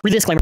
Disclaimer.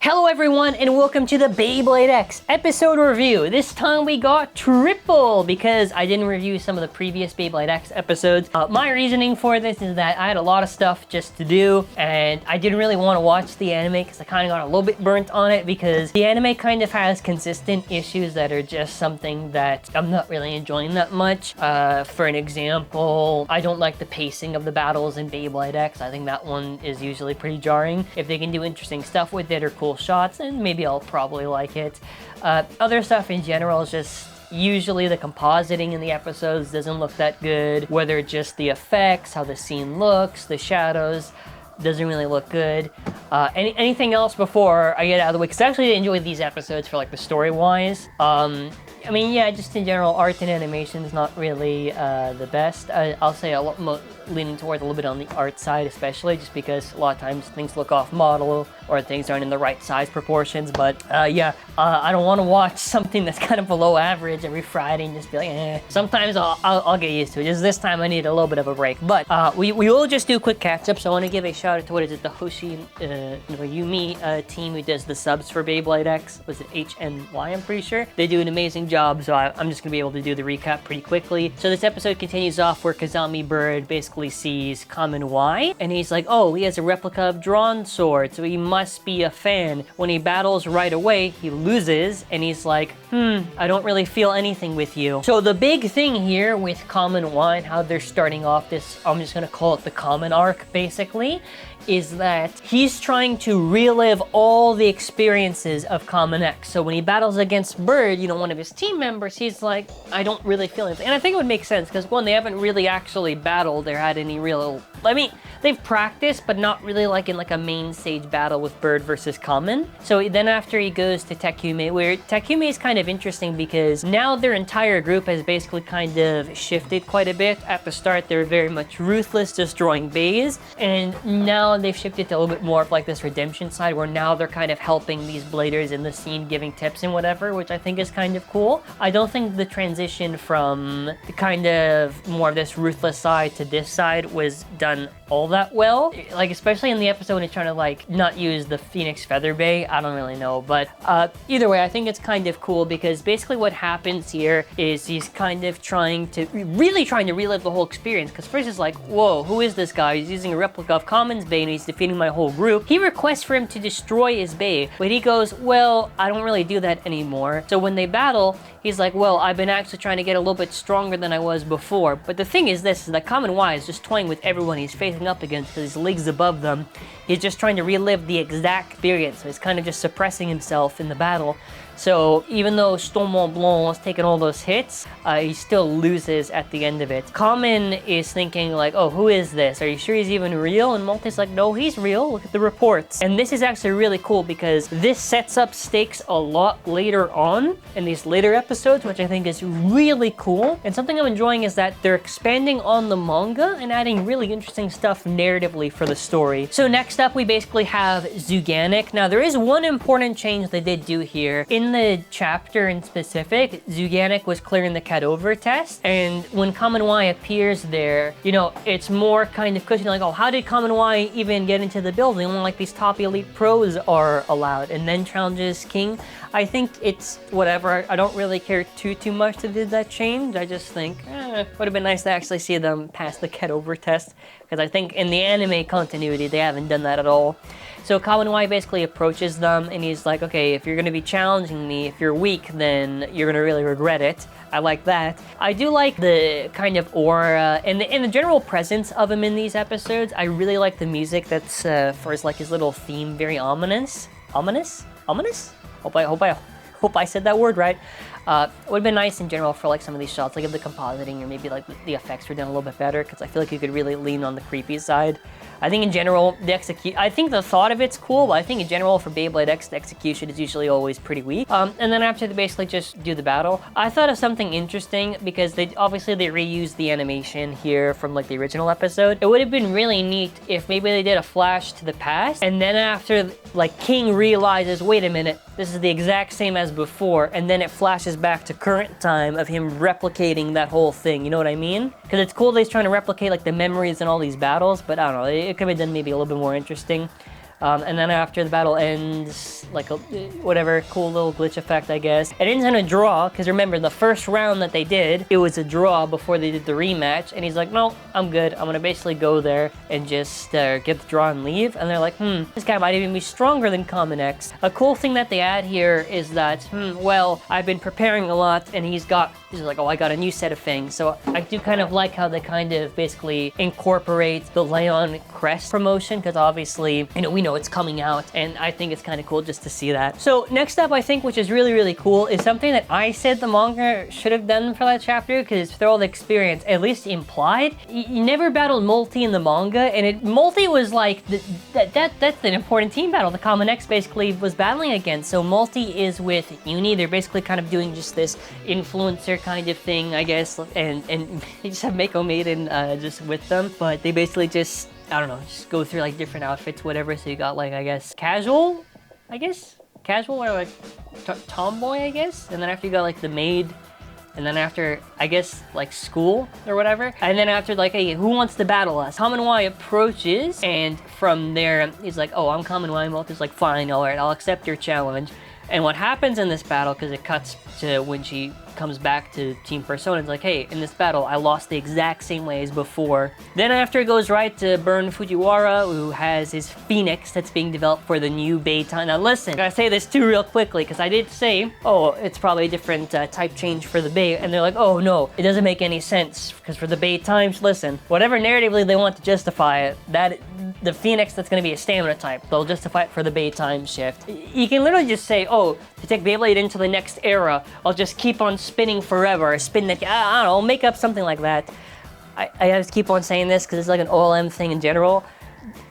Hello everyone and welcome to the Beyblade X episode review. This time we got triple because I didn't review some of the previous Beyblade X episodes. My reasoning for this is that I had a lot of stuff just to do and I didn't really want to watch the anime because I kind of got a little bit burnt on it because the anime kind of has consistent issues that are just something that I'm not really enjoying that much. For an example, I don't like the pacing of the battles in Beyblade X. I think that one is usually pretty jarring. If they can do interesting stuff with it or cool shots, and maybe I'll probably like it. Other stuff in general is just usually the compositing in the episodes doesn't look that good, whether it's just the effects, how the scene looks, the shadows doesn't really look good. Anything else before I get out of the way, because I actually enjoyed these episodes for like the story wise. I mean, yeah, just in general, art and animation is not really the best. I'll say a lot more leaning towards a little bit on the art side, especially just because a lot of times things look off model or things aren't in the right size proportions. But yeah, I don't want to watch something that's kind of below average every Friday and just be like, eh. Sometimes I'll get used to it. Just this time I need a little bit of a break. But we will just do a quick catch up. So I want to give a shout out to, what is it, the Hoshi Yumi team who does the subs for Beyblade X. Was it HNY? I'm pretty sure. They do an amazing job. So I'm just going to be able to do the recap pretty quickly. So this episode continues off where Kazami Bird basically sees Kamen Y and he's like, oh, he has a replica of drawn sword, so he must be a fan. When he battles right away, he loses and he's like, I don't really feel anything with you. So the big thing here with Kamen Y and how they're starting off this, I'm just gonna call it the Kamen arc basically, is that he's trying to relive all the experiences of Kamen X. So when he battles against Bird, one of his team members, he's like, I don't really feel anything. And I think it would make sense because, one, they haven't really actually battled or had any real, I mean, they've practiced, but not really like in like a main stage battle with Bird versus Kamen. So then after he goes to Takume, where Takume is kind of interesting because now their entire group has basically kind of shifted quite a bit. At the start, they were very much ruthless, destroying bays, and now they've shifted to a little bit more of like this redemption side where now they're kind of helping these bladers in the scene, giving tips and whatever, which I think is kind of cool. I don't think the transition from the kind of more of this ruthless side to this side was done all that well. Like, especially in the episode when it's trying to like not use the Phoenix Feather Bay. I don't really know, but either way, I think it's kind of cool because basically what happens here is he's kind of really trying to relive the whole experience, because first it's like, whoa, who is this guy? He's using a replica of Kamen's Bay and he's defeating my whole group. He requests for him to destroy his bay, but he goes, well, I don't really do that anymore. So when they battle, he's like, well, I've been actually trying to get a little bit stronger than I was before. But the thing is this, is that Kamen Y is just toying with everyone he's facing up against because his leagues above them. He's just trying to relive the exact experience. So he's kind of just suppressing himself in the battle. So even though Storm Mont Blanc has taken all those hits, he still loses at the end of it. Kamen is thinking like, oh, who is this? Are you sure he's even real? And Monte's like, no, he's real. Look at the reports. And this is actually really cool because this sets up stakes a lot later on in these later episodes, which I think is really cool. And something I'm enjoying is that they're expanding on the manga and adding really interesting stuff narratively for the story. So next up, we basically have Zuganic. Now, there is one important change they did do here. In the chapter in specific, Zuganic was clearing the Cadover test, and when Kamen Y appears there, it's more kind of questioning like, oh, how did Kamen Y even get into the building? Only like these top elite pros are allowed, and then challenges King. I think it's whatever. I don't really care too much to do that change. I just think would have been nice to actually see them pass the Cadover test, because I think in the anime continuity they haven't done that at all. So Kamen Y basically approaches them and he's like, okay, if you're going to be challenging me, if you're weak, then you're going to really regret it. I like that. I do like the kind of aura and the general presence of him in these episodes. I really like the music that's for his little theme, very ominous. Ominous? Hope I said that word right. It would have been nice in general for like some of these shots, like if the compositing or maybe like the effects were done a little bit better, because I feel like you could really lean on the creepy side. I think in general, I think the thought of it's cool, but I think in general for Beyblade X, the execution is usually always pretty weak. And then after they basically just do the battle, I thought of something interesting because they reused the animation here from like the original episode. It would have been really neat if maybe they did a flash to the past, and then after like King realizes, wait a minute, this is the exact same as before, and then it flashes back to current time of him replicating that whole thing, you know what I mean? Because it's cool that he's trying to replicate like the memories in all these battles, but I don't know, it could have been maybe a little bit more interesting. And then after the battle ends, like a whatever cool little glitch effect, I guess, it ends in a draw, because remember, the first round that they did, it was a draw before they did the rematch, and he's like, no, I'm good. I'm gonna basically go there and just get the draw and leave. And they're like, this guy might even be stronger than KAMEN X. A cool thing that they add here is that, well, I've been preparing a lot, and he's like, oh, I got a new set of things. So I do kind of like how they kind of basically incorporate the Leon crest promotion, because obviously, you know, we know it's coming out, and I think it's kind of cool just to see that. So next up, I think, which is really, really cool, is something that I said the manga should have done for that chapter, because through all the experience, at least implied, you never battled Multi in the manga, and Multi was like, that's an important team battle the KAMEN X basically was battling against. So Multi is with Uni. They're basically kind of doing just this influencer kind of thing, I guess, and they just have Mako Maiden just with them, but they basically just, I don't know, just go through like different outfits, whatever. So you got like, I guess, casual, or like tomboy, I guess, and then after you got like the maid, and then after, I guess, like school or whatever, and then after like, hey, who wants to battle us? KAMEN Y approaches, and from there he's like, oh, I'm KAMEN Y. Multi's like, fine, all right, I'll accept your challenge. And what happens in this battle, because it cuts to when she comes back to Team Persona, it's like, hey, in this battle, I lost the exact same way as before. Then after it goes right to Burn Fujiwara, who has his Phoenix that's being developed for the new Beitai. Now listen, I gotta say this too real quickly, because I did say, oh, it's probably a different type change for the Bei, and they're like, oh no, it doesn't make any sense, because for the Bei times, listen, whatever narratively they want to justify it, that the Phoenix that's going to be a stamina type, they'll justify it for the Bei time shift. You can literally just say, oh, to take Beyblade into the next era, I'll just keep on spinning forever, spin that, I don't know, make up something like that. I just keep on saying this because it's like an OLM thing in general.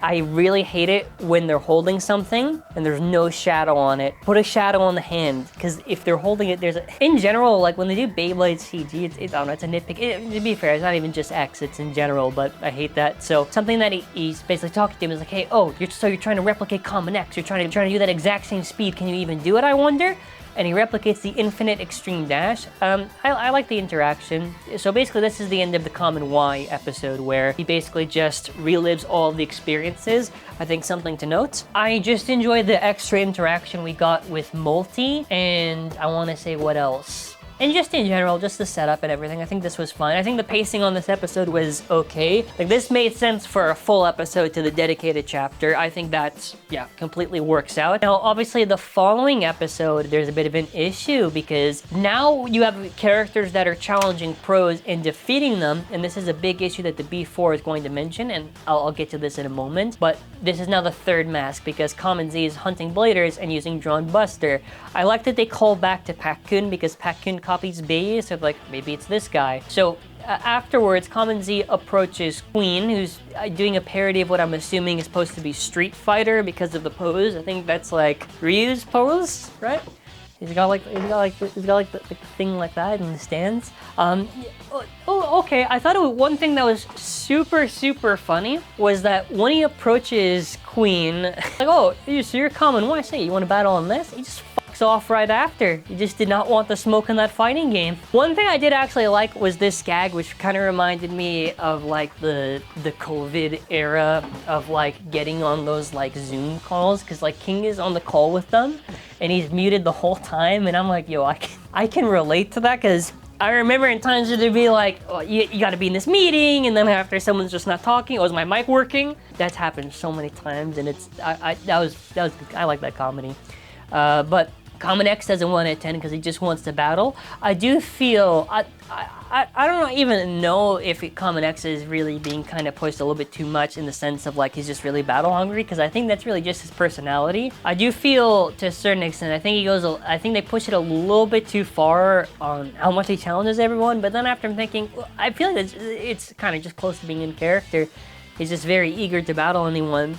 I really hate it when they're holding something and there's no shadow on it. Put a shadow on the hand, because if they're holding it, in general, like when they do Beyblade CG, I don't know, it's a nitpick. To be fair, it's not even just X, it's in general, but I hate that. So something that he's basically talking to him is like, hey, oh, you're trying to replicate KAMEN X, you're trying to do that exact same speed, can you even do it, I wonder? And he replicates the infinite extreme dash. I like the interaction. So basically this is the end of the KAMEN Y episode, where he basically just relives all of the experiences. I think something to note. I just enjoyed the extra interaction we got with Multi, and I want to say what else. And just in general, just the setup and everything, I think this was fun. I think the pacing on this episode was okay. Like, this made sense for a full episode to the dedicated chapter. I think that's, yeah, completely works out. Now, obviously, the following episode, there's a bit of an issue, because now you have characters that are challenging pros and defeating them, and this is a big issue that the B4 is going to mention, and I'll get to this in a moment, but this is now the third mask, because KAMEN Z is hunting bladers and using Drawn Buster. I like that they call back to Pak-kun, because Pak-kun copies Bei, so like, maybe it's this guy. So afterwards, KAMEN Z approaches Queen, who's doing a parody of what I'm assuming is supposed to be Street Fighter because of the pose. I think that's like Ryu's pose, right? He's got like the thing like that in the stands. Okay. I thought one thing that was super funny was that when he approaches Queen, like, oh, so you're KAMEN Y, say you want to battle on this? He just fucks off right after. He just did not want the smoke in that fighting game. One thing I did actually like was this gag, which kind of reminded me of like the COVID era of like getting on those like Zoom calls, because like King is on the call with them and he's muted the whole time, and I'm like, yo, I can relate to that, because I remember in times where they'd be like, oh, you gotta be in this meeting, and then after someone's just not talking, oh, is my mic working? That's happened so many times, and that was I like that comedy. But KAMEN X doesn't want to attend because he just wants to battle. I do feel, I don't even know if KAMEN X is really being kind of pushed a little bit too much in the sense of like he's just really battle hungry, because I think that's really just his personality. I do feel to a certain extent, I think they push it a little bit too far on how much he challenges everyone, but then after I'm thinking, I feel like it's kind of just close to being in character. He's just very eager to battle anyone.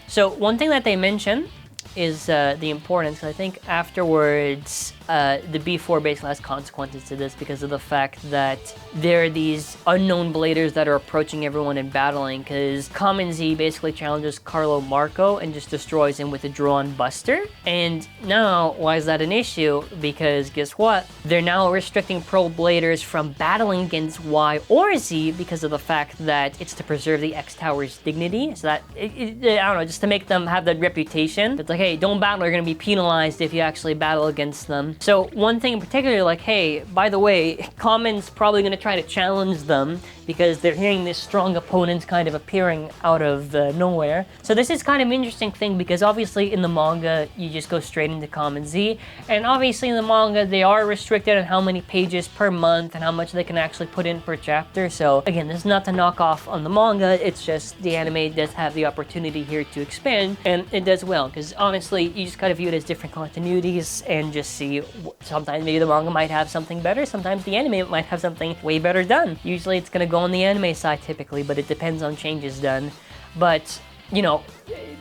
So one thing that they mention is the importance. I think afterwards, the B4 basically has consequences to this because of the fact that there are these unknown bladers that are approaching everyone and battling, because KAMEN Z basically challenges Carlo Marco and just destroys him with a drawn buster. And now, why is that an issue? Because guess what? They're now restricting pro bladers from battling against Y or Z because of the fact that it's to preserve the X Tower's dignity. So that, I don't know, just to make them have that reputation. It's like, hey, don't battle, you're gonna be penalized if you actually battle against them. So one thing in particular, like, hey, by the way, KAMEN's probably gonna try to challenge them because they're hearing this strong opponents kind of appearing out of nowhere. So this is kind of an interesting thing because obviously in the manga, you just go straight into KAMEN Z. And obviously in the manga, they are restricted on how many pages per month and how much they can actually put in per chapter. So again, this is not to knock off on the manga, it's just the anime does have the opportunity here to expand, and it does well, because honestly, you just gotta view it as different continuities and just see, sometimes maybe the manga might have something better, sometimes the anime might have something way better done. Usually it's gonna go on the anime side typically, but it depends on changes done. But, you know,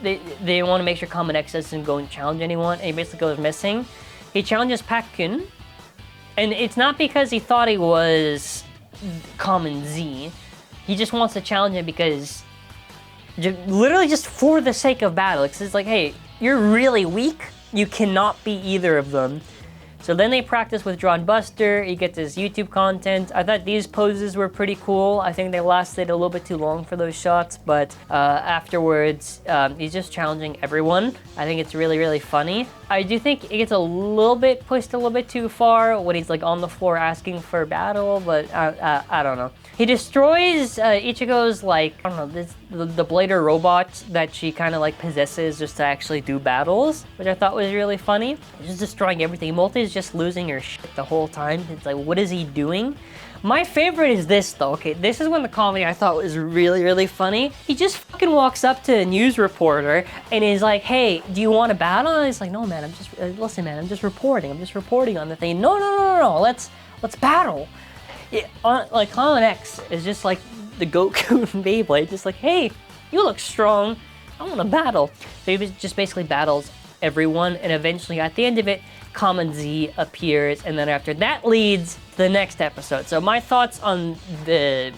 they want to make sure KAMEN X doesn't go and challenge anyone, and he basically goes missing. He challenges Pakkun, and it's not because he thought he was KAMEN Z. He just wants to challenge him because, literally just for the sake of battle. It's like, hey, you're really weak, you cannot be either of them. So then they practice with Drawn Buster, he gets his YouTube content. I thought these poses were pretty cool. I think they lasted a little bit too long for those shots, but afterwards, he's just challenging everyone. I think it's really, really funny. I do think it gets a little bit pushed a little bit too far when he's like on the floor asking for battle, but I don't know. He destroys Ichigo's, like, I don't know, the blader robot that she kind of like possesses just to actually do battles, which I thought was really funny. He's just destroying everything. Multi's just losing her shit the whole time. It's like, what is he doing? My favorite is this though, okay? This is when the comedy I thought was really, really funny. He just fucking walks up to a news reporter and is like, hey, do you want to battle? And he's like, no, man, I'm just, listen, man, I'm just reporting on the thing. No, let's battle. Like, KAMEN X is just like the Goku and Beyblade, just like, hey, you look strong, I want to battle. So he just basically battles everyone, and eventually at the end of it, KAMEN Z appears, and then after that leads to the next episode. So my thoughts on the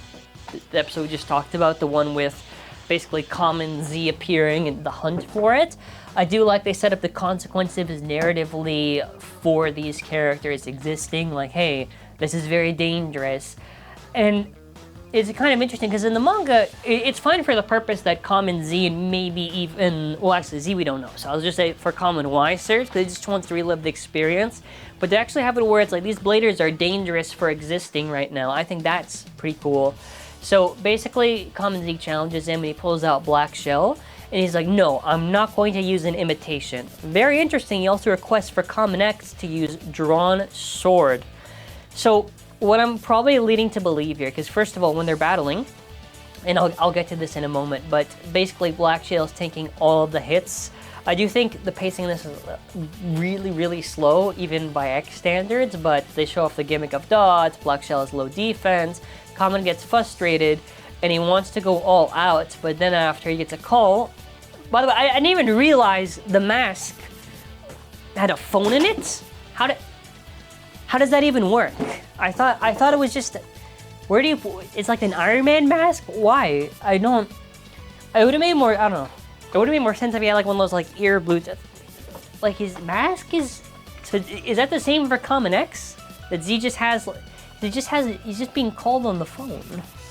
episode we just talked about, the one with basically KAMEN Z appearing and the hunt for it. I do like they set up the consequences narratively for these characters existing, like, hey, this is very dangerous. And it's kind of interesting because in the manga, it's fine for the purpose that KAMEN Z and maybe even, well, actually Z we don't know, so I'll just say for KAMEN Y search, because it just wants to relive the experience. But to actually have it where it's like these bladers are dangerous for existing right now, I think that's pretty cool. So basically, KAMEN Z challenges him and he pulls out Black Shell. And he's like, no, I'm not going to use an imitation. Very interesting, he also requests for KAMEN X to use Drawn Sword. So what I'm probably leading to believe here, because first of all, when they're battling, and I'll get to this in a moment, but basically Black Shell's taking all of the hits. I do think the pacing of this is really, really slow, even by X standards, but they show off the gimmick of dots, Black Shell has low defense, KAMEN gets frustrated, and he wants to go all out, but then after he gets a call. By the way, I didn't even realize the mask had a phone in it. How does that even work? I thought it was just, where do you, it's like an Iron Man mask? Why? It would have made more, I don't know. It would have made more sense if he had like one of those like ear blues. Like his mask is, so is that the same for KAMEN X? That Z just has, he's just being called on the phone.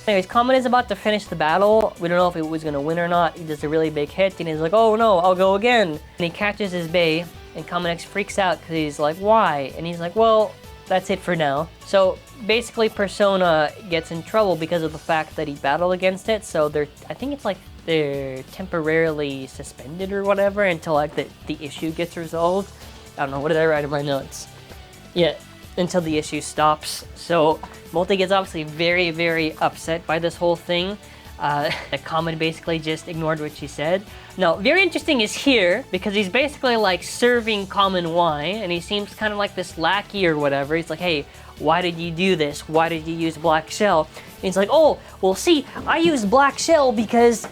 Anyways, KAMEN is about to finish the battle. We don't know if he was gonna win or not. He does a really big hit and he's like, oh no, I'll go again. And he catches his Bay and KAMEN X freaks out because he's like, why? And he's like, well, that's it for now. So basically Persona gets in trouble because of the fact that he battled against it. So I think it's like they're temporarily suspended or whatever until like the issue gets resolved. I don't know, what did I write in my notes? Yeah, until the issue stops. So Multi gets obviously very, very upset by this whole thing. KAMEN basically just ignored what she said. Now, very interesting is here, because he's basically like serving KAMEN Y, and he seems kind of like this lackey or whatever. He's like, hey, why did you do this? Why did you use Black Shell? And he's like, oh, well, see, I used Black Shell because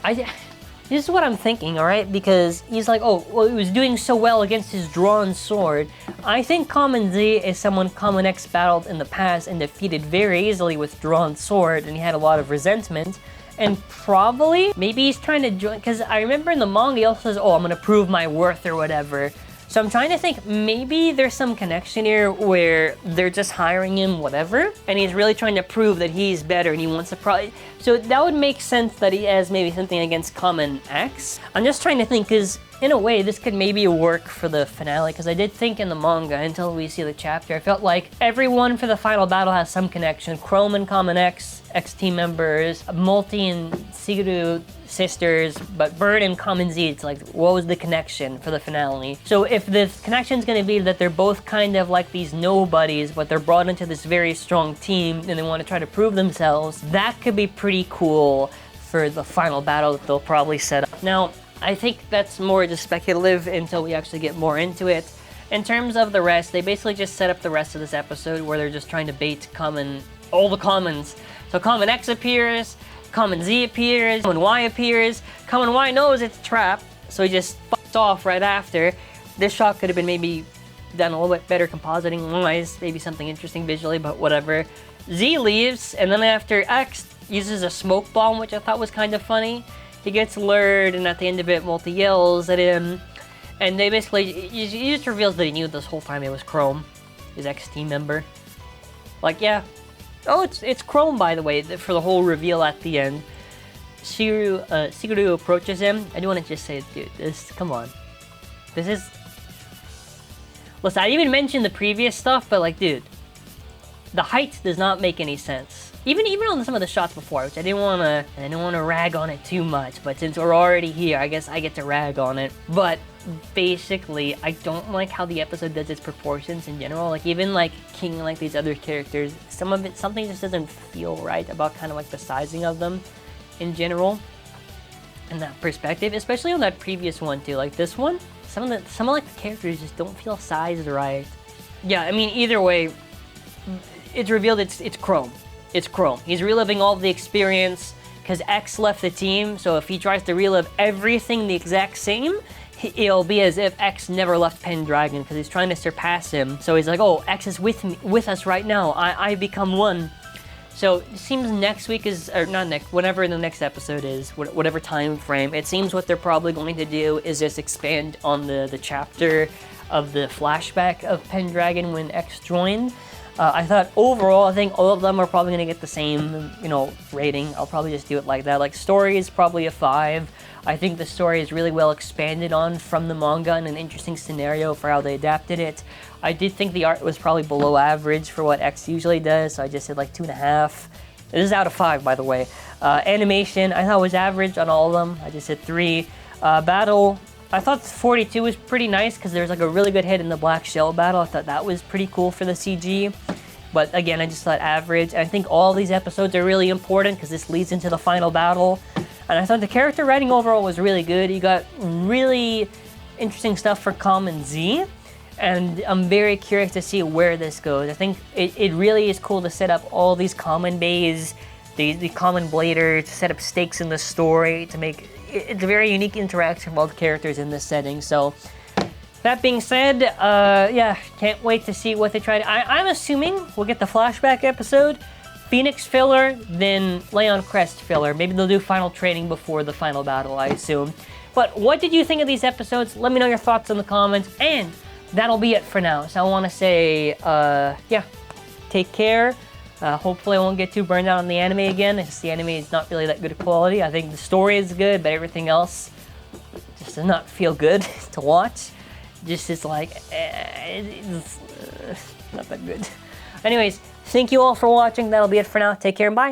this is what I'm thinking, all right? Because he's like, oh, well, he was doing so well against his drawn sword. I think Kamen Z is someone Kamen X battled in the past and defeated very easily with drawn sword, and he had a lot of resentment. And probably, maybe he's trying to join, because I remember in the manga he also says, oh, I'm gonna prove my worth or whatever. So I'm trying to think, maybe there's some connection here where they're just hiring him, whatever, and he's really trying to prove that he's better and he wants to probably... So that would make sense that he has maybe something against Kamen X. I'm just trying to think, because in a way, this could maybe work for the finale, because I did think in the manga, until we see the chapter, I felt like everyone for the final battle has some connection. Chrome and Kamen X, X-Team members, Multi and Siguru sisters, but Bird and Kamen Z, it's like, what was the connection for the finale? So if the connection's gonna be that they're both kind of like these nobodies, but they're brought into this very strong team and they want to try to prove themselves, that could be pretty cool for the final battle that they'll probably set up. Now, I think that's more just speculative until we actually get more into it. In terms of the rest, they basically just set up the rest of this episode where they're just trying to bait all the Kamens. So Kamen X appears, Kamen Z appears, Kamen Y appears, Kamen Y knows it's a trap, so he just fucks off right after. This shot could have been maybe done a little bit better compositing-wise, maybe something interesting visually, but whatever. Z leaves, and then after X uses a smoke bomb, which I thought was kind of funny. He gets lured, and at the end of it, Multi yells at him, and they basically, he just reveals that he knew this whole time it was Chrome, his ex-team member. Like, yeah. Oh, it's Chrome, by the way, for the whole reveal at the end. Siguru approaches him. I do want to just say, dude, come on. This is... Listen, I didn't even mention the previous stuff, but like, dude, the height does not make any sense. Even on some of the shots before, which I didn't want to rag on it too much, but since we're already here, I guess I get to rag on it. But basically, I don't like how the episode does its proportions in general. Like, even like King and like these other characters, something just doesn't feel right about kind of like the sizing of them in general. In that perspective, especially on that previous one too. Like this one, some of like the characters just don't feel sized right. Yeah, I mean, either way, it's revealed it's Chrome. It's Chrome. He's reliving all of the experience because X left the team, so if he tries to relive everything the exact same, it'll be as if X never left Pendragon because he's trying to surpass him. So he's like, oh, X is with us right now. I become one. So it seems next week is, or not next, whenever the next episode is, whatever time frame, it seems what they're probably going to do is just expand on the chapter of the flashback of Pendragon when X joined. I thought overall, I think all of them are probably going to get the same, rating. I'll probably just do it like that. Like, story is probably a 5. I think the story is really well expanded on from the manga and an interesting scenario for how they adapted it. I did think the art was probably below average for what X usually does, so I just said like 2.5. This is out of 5, by the way. Animation, I thought was average on all of them. I just said 3. Battle, I thought 42 was pretty nice because there's like a really good hit in the Black Shell battle. I thought that was pretty cool for the CG. But again, I just thought average. I think all these episodes are really important because this leads into the final battle. And I thought the character writing overall was really good. You got really interesting stuff for Kamen Z. And I'm very curious to see where this goes. I think it really is cool to set up all these Kamen bays, the Kamen Bladers, to set up stakes in the story, to make... It's a very unique interaction with all the characters in this setting. So, that being said, yeah, can't wait to see what they try to... I'm assuming we'll get the flashback episode, Phoenix filler, then Leon Crest filler. Maybe they'll do final training before the final battle, I assume. But what did you think of these episodes? Let me know your thoughts in the comments, and that'll be it for now. So I want to say, yeah, take care. Hopefully I won't get too burned out on the anime again. It's just the anime is not really that good of quality. I think the story is good, but everything else just does not feel good to watch. Just is like, it's not that good. Anyways, thank you all for watching. That'll be it for now. Take care and bye.